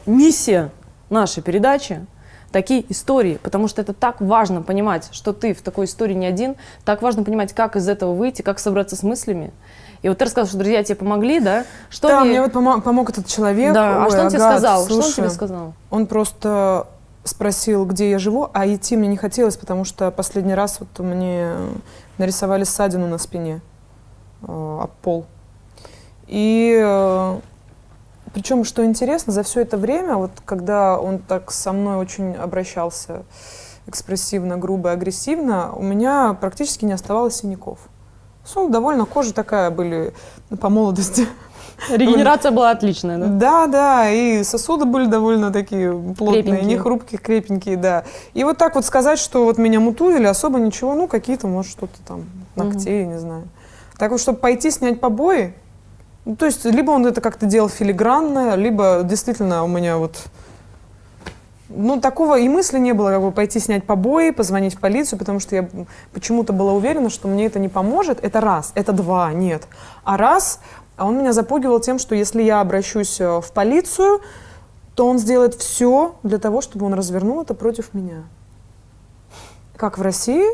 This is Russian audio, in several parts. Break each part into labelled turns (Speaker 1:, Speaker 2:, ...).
Speaker 1: миссия нашей передачи — такие истории, потому что это так важно понимать, что ты в такой истории не один, так важно понимать, как из этого выйти, как собраться с мыслями. И вот ты рассказал, что друзья тебе помогли, да? Что
Speaker 2: да,
Speaker 1: они...
Speaker 2: мне вот помог этот человек.
Speaker 1: Да, а что он тебе
Speaker 2: Агат,
Speaker 1: сказал?
Speaker 2: слушай,
Speaker 1: Что он тебе сказал?
Speaker 2: Он просто спросил, где я живу, а идти мне не хотелось, потому что последний раз вот мне нарисовали ссадину на спине об пол. И причем, что интересно, за все это время, вот когда он так со мной очень обращался экспрессивно, грубо, агрессивно, у меня практически не оставалось синяков. Ну, довольно кожа такая были по молодости.
Speaker 1: Регенерация была отличная, да?
Speaker 2: Да, да, и сосуды были довольно такие плотные,
Speaker 1: Крепенькие.
Speaker 2: не хрупкие, крепенькие, да. И вот так вот сказать, что вот меня мутузили, особо ничего, ну, какие-то, может, что-то там, ногтей, не знаю. Так вот, чтобы пойти снять побои, ну, то есть, либо он это как-то делал филигранно, либо действительно у меня вот... Ну, такого и мысли не было, как бы пойти снять побои, позвонить в полицию, потому что я почему-то была уверена, что мне это не поможет. Это раз, это два, нет. А раз, он меня запугивал тем, что если я обращусь в полицию, то он сделает все для того, чтобы он развернул это против меня. Как в России,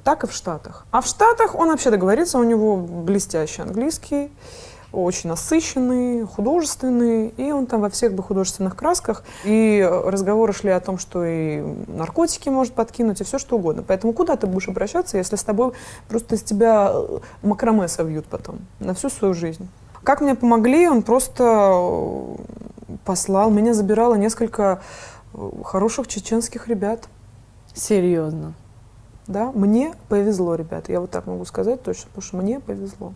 Speaker 2: так и в Штатах. А в Штатах он вообще договорится, у него блестящий английский, очень насыщенный, художественный, и он там во всех бы художественных красках. И разговоры шли о том, что и наркотики может подкинуть, и все что угодно. Поэтому куда ты будешь обращаться, если с тобой просто из тебя макраме совьют потом на всю свою жизнь? Как мне помогли, он просто послал, меня забирало несколько хороших чеченских ребят.
Speaker 1: Серьезно?
Speaker 2: Да, мне повезло, ребят, я вот так могу сказать точно, потому что мне повезло.